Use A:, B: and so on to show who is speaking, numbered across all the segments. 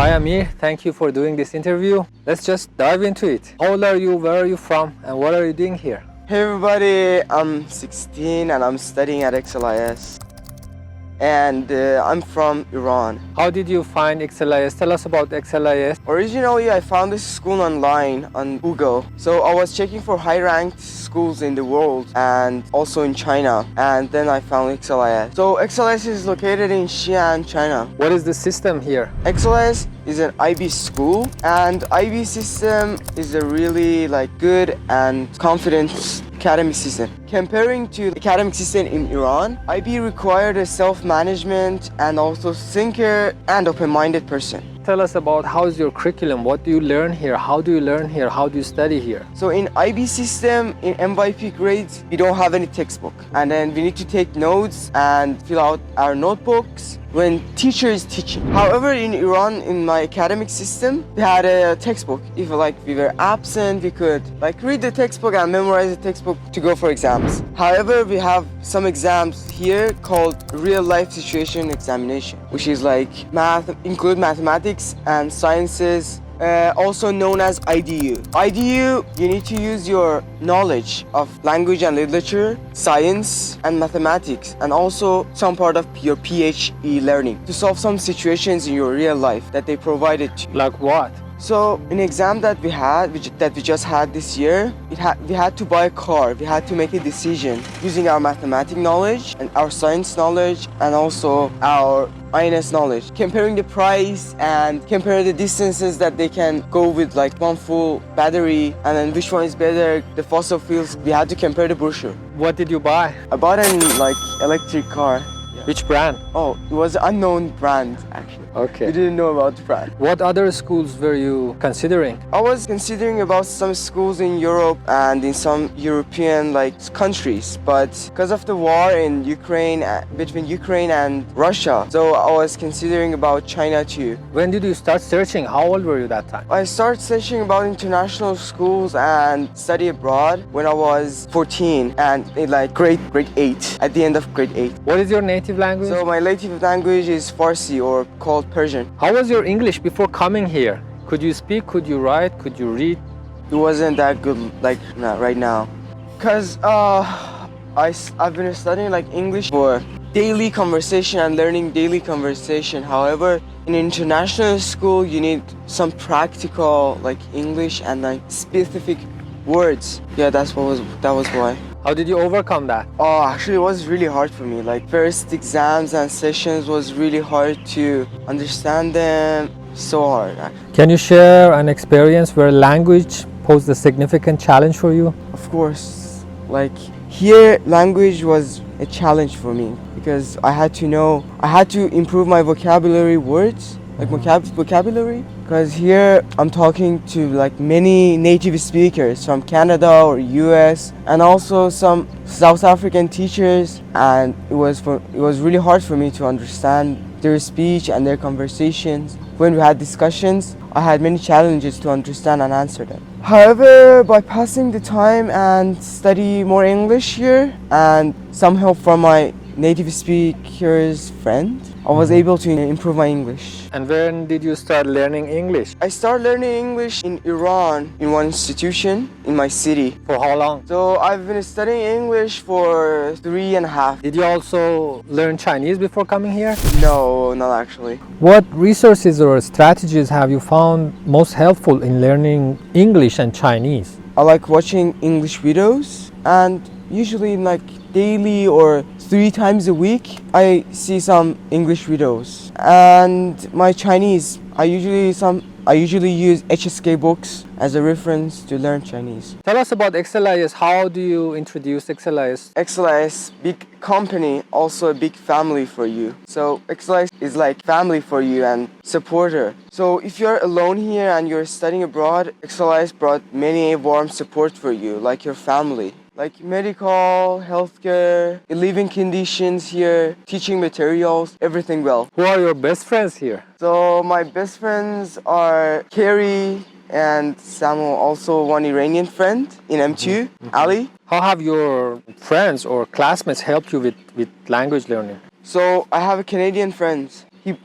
A: Hi Amir, thank you for doing this interview. Let's just dive into it. How old are you, where are you from, and what are you doing here?
B: Hey everybody, I'm 16 and I'm studying at XLIS. And I'm from Iran.
A: How did you find XLIS? Tell us about XLIS.
B: Originally, I found this school online on Google. So I was checking for high-ranked schools in the world and also in China. And then I found XLIS. So XLIS is located in Xi'an, China.
A: What is the system here?
B: XLIS is an IB school, and IB system is a really good and confident academic system. Comparing to the academic system in Iran, IB required a self-management and also thinker and open-minded person.
A: Tell us about how is your curriculum, what do you learn here, how do you learn here, how do you study here?
B: So in IB system, in MYP grades, we don't have any textbook. And then we need to take notes and fill out our notebooks when teacher is teaching. However, in Iran, in my academic system, we had a textbook. If we were absent, we could read the textbook and memorize the textbook to go for exams. However, we have some exams here called real life situation examination, which is include mathematics and sciences, also known as IDU. IDU, you need to use your knowledge of language and literature, science and mathematics, and also some part of your PhD learning to solve some situations in your real life that they provided to you.
A: Like what?
B: So in exam that we just had this year, we had to buy a car. We had to make a decision using our mathematics knowledge and our science knowledge and also our INS knowledge, comparing the price and compare the distances that they can go with one full battery, and then which one is better, the fossil fuels. We had to compare the brochure.
A: What did you buy?
B: I bought an electric car.
A: Which brand?
B: Oh, it was an unknown brand actually.
A: Okay.
B: We didn't know about the brand.
A: What other schools were you considering?
B: I was considering about some schools in Europe and in some European countries, but because of the war in Ukraine, between Ukraine and Russia, so I was considering about China too.
A: When did you start searching? How old were you that time?
B: I started searching about international schools and study abroad when I was 14 and in grade 8, at the end of grade 8.
A: What is your native language?
B: So my native language is Farsi, or called Persian.
A: How was your English before coming here? Could you speak, could you write, could you read?
B: It wasn't that good right now. Because I've been studying English for daily conversation and learning daily conversation. However, in international school, you need some practical English and specific words. Yeah, that was why.
A: How did you overcome that?
B: Oh, actually, it was really hard for me. First exams and sessions was really hard to understand them. So hard, actually.
A: Can you share an experience where language posed a significant challenge for you?
B: Of course. Here, language was a challenge for me because I had to improve my vocabulary words, vocabulary. Because here I'm talking to many native speakers from Canada or US and also some South African teachers, and it was really hard for me to understand their speech and their conversations. When we had discussions, I had many challenges to understand and answer them. However, by passing the time and study more English here and some help from my native speaker's friend, I was able to improve my English.
A: And when did you start learning English?
B: I started learning English in Iran, in one institution in my city.
A: For how long?
B: So I've been studying English for 3.5.
A: Did you also learn Chinese before coming here?
B: No, not actually.
A: What resources or strategies have you found most helpful in learning English and Chinese?
B: I like watching English videos, and usually daily or 3 times a week, I see some English videos. And my Chinese, I usually use HSK books as a reference to learn Chinese.
A: Tell us about XLIS. How do you introduce XLIS?
B: XLIS, big company, also a big family for you. So XLIS is family for you and supporter. So if you're alone here and you're studying abroad, XLIS brought many warm support for you, like your family. Medical, healthcare, living conditions here, teaching materials, everything well.
A: Who are your best friends here?
B: So my best friends are Kerry and Samuel, also one Iranian friend in M2, Ali.
A: How have your friends or classmates helped you with language learning?
B: So I have a Canadian friend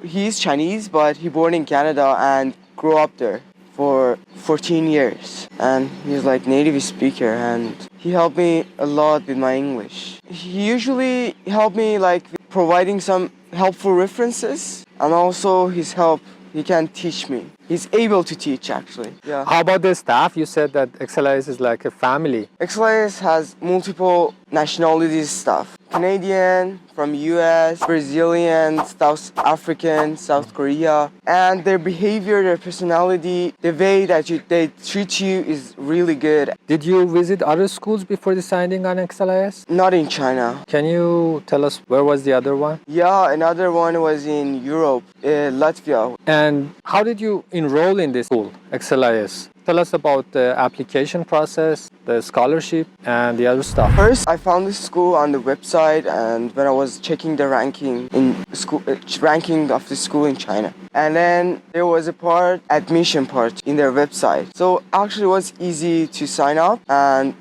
B: He's Chinese, but he born in Canada and grew up there for 14 years. And he's like native speaker, and he helped me a lot with my English. He usually helped me like with providing some helpful references, and also his help. He can teach me. He's able to teach actually. Yeah.
A: How about the staff? You said that XLIS is like a family.
B: XLIS has multiple nationalities staff. Canadian, from US, Brazilian, South African, South Korea. And their behavior, their personality, the way that they treat you is really good.
A: Did you visit other schools before deciding on XLIS?
B: Not in China.
A: Can you tell us where was the other one?
B: Yeah, another one was in Europe, Latvia.
A: And how did you enroll in this school, XLIS? Tell us about the application process, the scholarship, and the other stuff.
B: First, I found this school on the website, and when I was checking the ranking in school, ranking of the school in China, and then there was a admission part in their website. So actually, it was easy to sign up and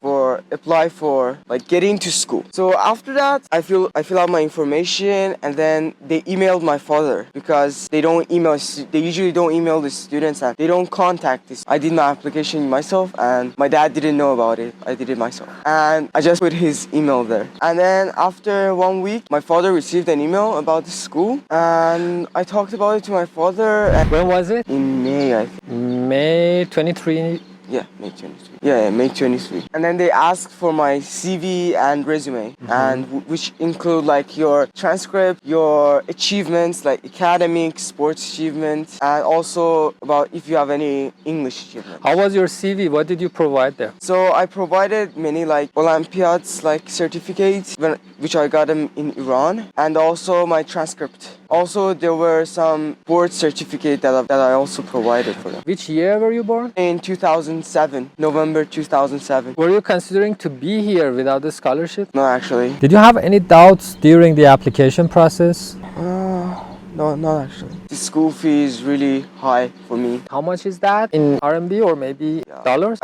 B: apply for like get into school. So after that, I fill out my information, and then they emailed my father because they usually don't email the students, and they don't contact this. I did my application myself, and my dad didn't know about it. I did it myself, and I just put his email there. And then after 1 week, my father received an email about the school, and I talked about it to my father.
A: When was it?
B: In May, I think.
A: May 23.
B: Yeah, May 23. Yeah, May 23. And then they asked for my CV and resume, and which include like your transcript, your achievements, like academic, sports achievements, and also about if you have any English achievements.
A: How was your CV? What did you provide there?
B: So I provided many like Olympiads, like certificates, which I got them in Iran, and also my transcript. Also, there were some board certificate that I also provided for them.
A: Which year were you born?
B: In 2007, November 2007.
A: Were you considering to be here without the scholarship?
B: No, actually.
A: Did you have any doubts during the application process?
B: No, not actually. The school fee is really high for me.
A: How much is that in RMB or maybe dollars?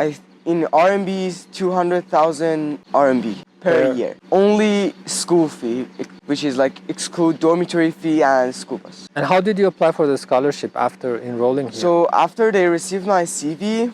B: In RMB is 200,000 RMB per year. Only school fee, which is like exclude dormitory fee and school bus.
A: And how did you apply for the scholarship after enrolling here?
B: So after they received my CV,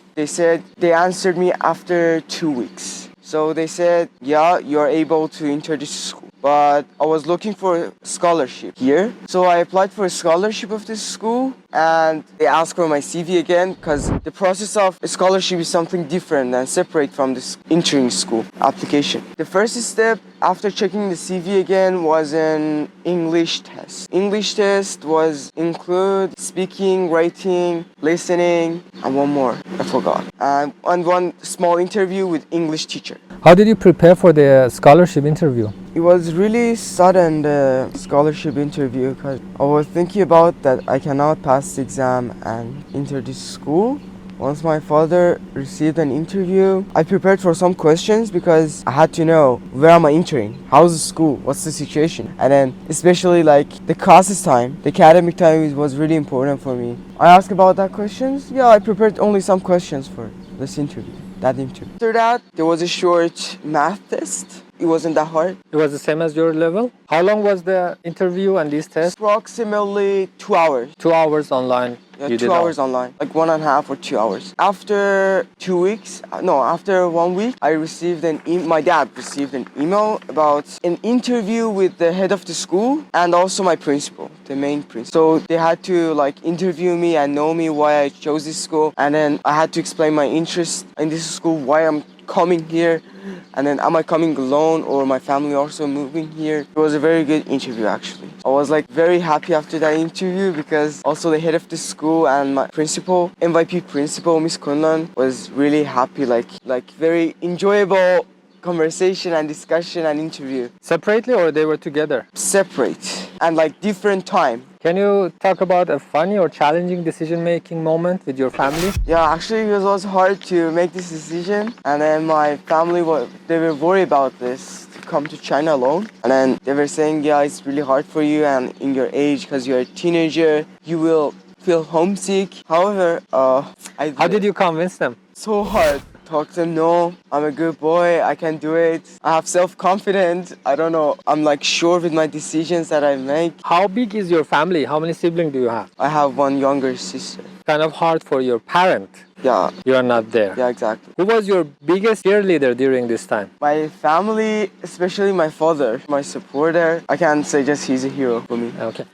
B: they answered me after 2 weeks. So they said, yeah, you're able to enter this school. But I was looking for a scholarship here. So I applied for a scholarship of this school, and they asked for my CV again because the process of a scholarship is something different and separate from this entering school application. The first step after checking the CV again was an English test. English test was include speaking, writing, listening, and one more, I forgot. And one small interview with English teacher.
A: How did you prepare for the scholarship interview?
B: It was really sudden, the scholarship interview, because I was thinking about that I cannot pass the exam and enter this school. Once my father received an interview, I prepared for some questions because I had to know where am I entering, how's the school, what's the situation, and then especially like the classes time, the academic time was really important for me. I asked about that questions. Yeah, I prepared only some questions for this interview. After that, there was a short math test. It wasn't that hard.
A: It was the same as your level? How long was the interview and these tests?
B: Approximately 2 hours.
A: 2 hours online.
B: Yeah, 2 hours online, like 1.5 or 2 hours. After 1 week, my dad received an email about an interview with the head of the school and also my principal, the main principal. So they had to like interview me and know me why I chose this school, and then I had to explain my interest in this school, why I'm coming here, and then am I coming alone or my family also moving here. It was a very good interview actually. I was like very happy after that interview because also the head of the school and my principal, MVP principal, Miss Kunlan, was really happy, like very enjoyable conversation and discussion and interview.
A: Separately or they were together?
B: Separate and like different time.
A: Can you talk about a funny or challenging decision-making moment with your family?
B: Yeah, actually it was hard to make this decision, and then my family they were worried about this, to come to China alone, and then they were saying, yeah, it's really hard for you, and in your age, because you're a teenager, you will feel homesick. However,
A: how did you convince them?
B: So hard. talk to them, no, I'm a good boy, I can do it. I have self-confidence. I don't know, I'm like sure with my decisions that I make.
A: How big is your family? How many siblings do you have?
B: I have one younger sister.
A: Kind of hard for your parent.
B: Yeah,
A: You are not there.
B: yeah, exactly.
A: Who was your biggest cheerleader during this time?
B: My family, especially my father, my supporter. I can say just he's a hero for me.
A: Okay.